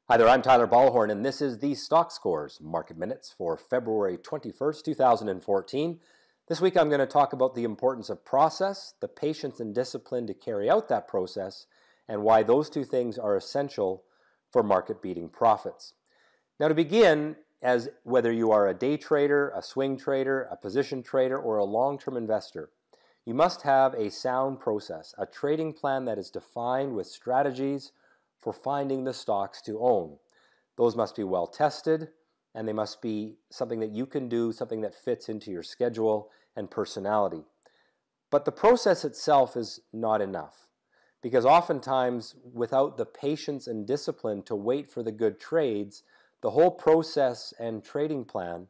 Hi there, I'm Tyler Ballhorn, and this is the Stockscores Market Minutes for February 21st, 2014. This week I'm going to talk about the importance of process, the patience and discipline to carry out that process, and why those two things are essential for market-beating profits. Now to begin, as whether you are a day trader, a swing trader, a position trader, or a long-term investor, you must have a sound process, a trading plan that is defined with strategies for finding the stocks to own. Those must be well tested, and they must be something that you can do, something that fits into your schedule and personality. But the process itself is not enough, because oftentimes without the patience and discipline to wait for the good trades, the whole process and trading plan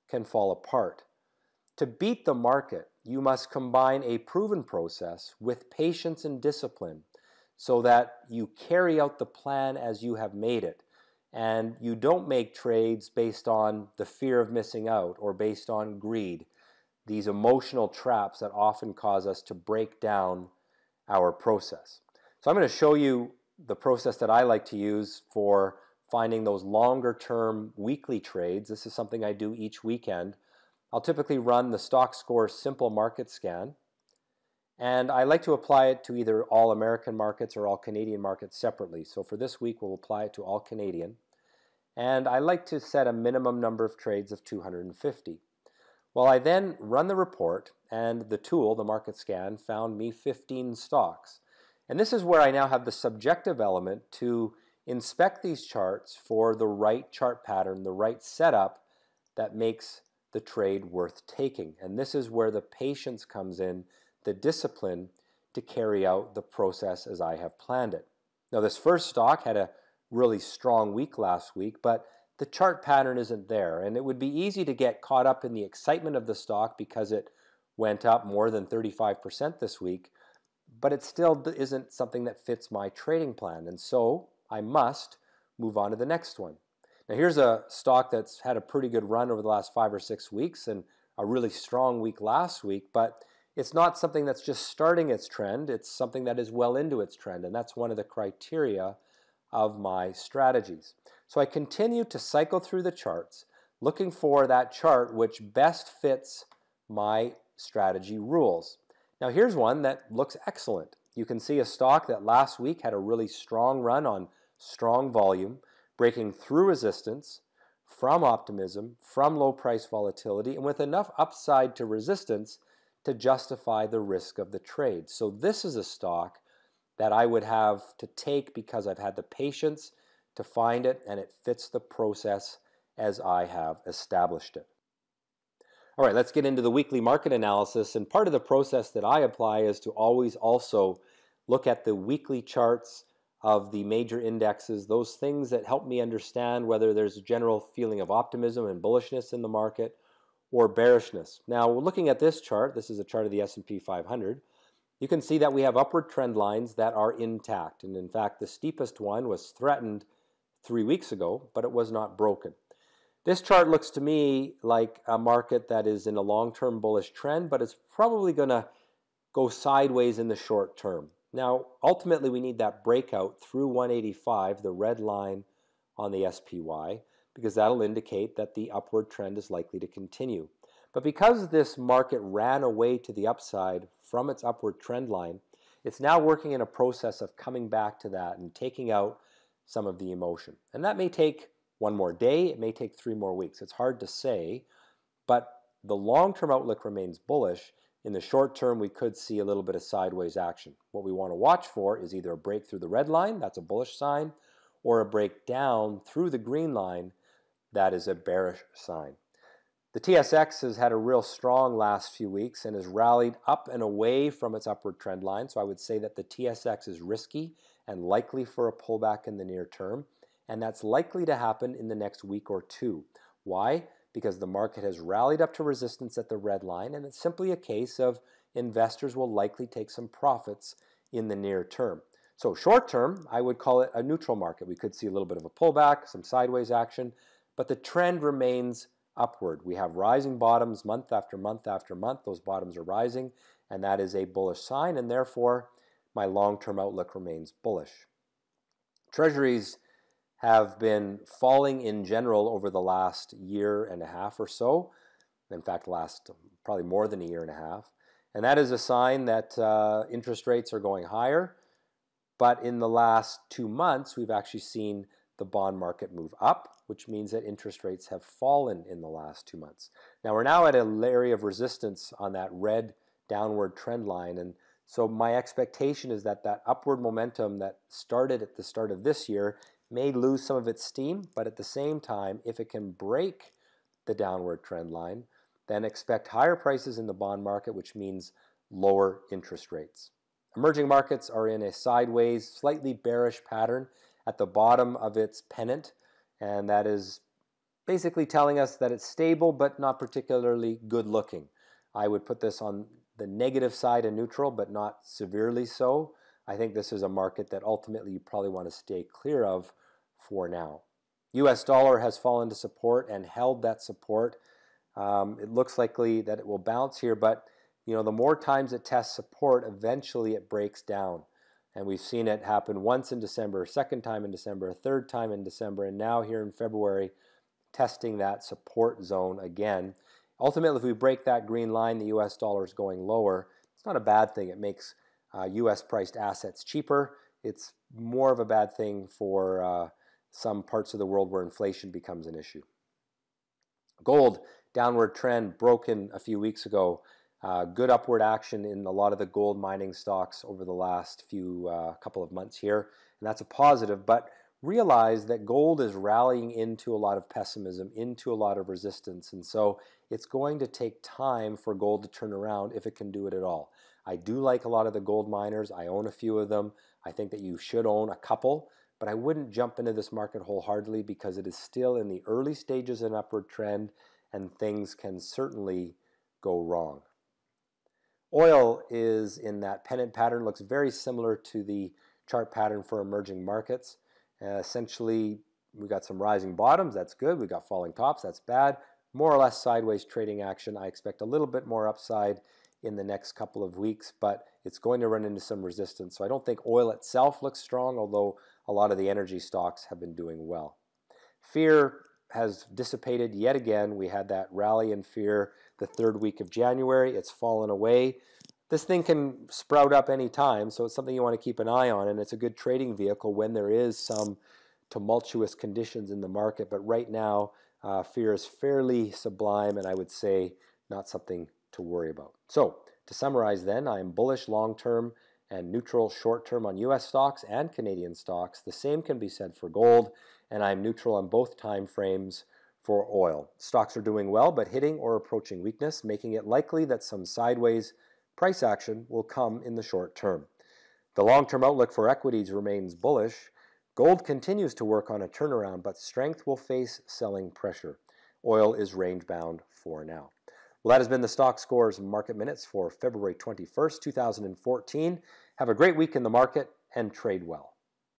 can fall apart. To beat the market, you must combine a proven process with patience and discipline, so that you carry out the plan as you have made it, and you don't make trades based on the fear of missing out or based on greed, these emotional traps that often cause us to break down our process. So I'm going to show you the process that I like to use for finding those longer term weekly trades. This is something I do each weekend. I'll typically run the Stockscores Simple Market Scan, and I like to apply it to either all American markets or all Canadian markets separately. So for this week, we'll apply it to all Canadian. And I like to set a minimum number of trades of 250. Well, I then run the report, and the tool, the market scan, found me 15 stocks. And this is where I now have the subjective element to inspect these charts for the right chart pattern, the right setup that makes the trade worth taking. And this is where the patience comes in, the discipline to carry out the process as I have planned it. Now this first stock had a really strong week last week, but the chart pattern isn't there, and it would be easy to get caught up in the excitement of the stock because it went up more than 35% this week, but it still isn't something that fits my trading plan, and so I must move on to the next one. Now here's a stock that's had a pretty good run over the last 5 or 6 weeks and a really strong week last week, but it's not something that's just starting its trend, it's something that is well into its trend, and that's one of the criteria of my strategies. So I continue to cycle through the charts, looking for that chart which best fits my strategy rules. Now here's one that looks excellent. You can see a stock that last week had a really strong run on strong volume, breaking through resistance, from optimism, from low price volatility, and with enough upside to resistance to justify the risk of the trade. So this is a stock that I would have to take because I've had the patience to find it and it fits the process as I have established it. All right, let's get into the weekly market analysis, and part of the process that I apply is to always also look at the weekly charts of the major indexes, those things that help me understand whether there's a general feeling of optimism and bullishness in the market or bearishness. Now, looking at this chart, this is a chart of the S&P 500, you can see that we have upward trend lines that are intact. And in fact, the steepest one was threatened 3 weeks ago, but it was not broken. This chart looks to me like a market that is in a long-term bullish trend, but it's probably going to go sideways in the short term. Now, ultimately, we need that breakout through 185, the red line on the SPY, because that'll indicate that the upward trend is likely to continue. But because this market ran away to the upside from its upward trend line, it's now working in a process of coming back to that and taking out some of the emotion. And that may take one more day, it may take 3 more weeks. It's hard to say, but the long-term outlook remains bullish. In the short term, we could see a little bit of sideways action. What we want to watch for is either a break through the red line, that's a bullish sign, or a break down through the green line, that is a bearish sign. The TSX has had a real strong last few weeks and has rallied up and away from its upward trend line. So I would say that the TSX is risky and likely for a pullback in the near term. And that's likely to happen in the next week or two. Why? Because the market has rallied up to resistance at the red line, and it's simply a case of investors will likely take some profits in the near term. So short term, I would call it a neutral market. We could see a little bit of a pullback, some sideways action, but the trend remains upward. We have rising bottoms month after month after month. Those bottoms are rising, and that is a bullish sign, and therefore my long-term outlook remains bullish. Treasuries have been falling in general over the last year and a half or so. In fact, last probably more than a year and a half. And that is a sign that interest rates are going higher. But in the last 2 months, we've actually seen the bond market move up, which means that interest rates have fallen in the last 2 months. Now we're now at an area of resistance on that red downward trend line. And so my expectation is that that upward momentum that started at the start of this year may lose some of its steam, but at the same time, if it can break the downward trend line, then expect higher prices in the bond market, which means lower interest rates. Emerging markets are in a sideways, slightly bearish pattern at the bottom of its pennant, and that is basically telling us that it's stable but not particularly good looking. I would put this on the negative side and neutral, but not severely so. I think this is a market that ultimately you probably want to stay clear of for now. US dollar has fallen to support and held that support. It looks likely that it will bounce here, but the more times it tests support, eventually it breaks down. And we've seen it happen once in December, a second time in December, a third time in December, and now here in February, testing that support zone again. Ultimately, if we break that green line, the US dollar is going lower. It's not a bad thing. It makes US priced assets cheaper. It's more of a bad thing for some parts of the world where inflation becomes an issue. Gold, downward trend broken a few weeks ago. Good upward action in a lot of the gold mining stocks over the last couple of months here, and that's a positive, but realize that gold is rallying into a lot of pessimism, into a lot of resistance, and so it's going to take time for gold to turn around if it can do it at all. I do like a lot of the gold miners. I own a few of them. I think that you should own a couple, but I wouldn't jump into this market wholeheartedly because it is still in the early stages of an upward trend and things can certainly go wrong. Oil is in that pennant pattern, looks very similar to the chart pattern for emerging markets. Essentially, we got some rising bottoms, that's good. We got falling tops, that's bad. More or less sideways trading action. I expect a little bit more upside in the next couple of weeks, but it's going to run into some resistance. So I don't think oil itself looks strong, although a lot of the energy stocks have been doing well. Fear has dissipated yet again. We had that rally in fear the third week of January. It's fallen away. This thing can sprout up any time, so it's something you want to keep an eye on, and it's a good trading vehicle when there is some tumultuous conditions in the market. But right now, fear is fairly sublime, and I would say not something to worry about. So to summarize then, I am bullish long-term and neutral short-term on US stocks and Canadian stocks. The same can be said for gold, and I'm neutral on both time frames for oil. Stocks are doing well, but hitting or approaching weakness, making it likely that some sideways price action will come in the short term. The long-term outlook for equities remains bullish. Gold continues to work on a turnaround, but strength will face selling pressure. Oil is range-bound for now. Well, that has been the Stockscores Market Minutes for February 21st, 2014. Have a great week in the market and trade well.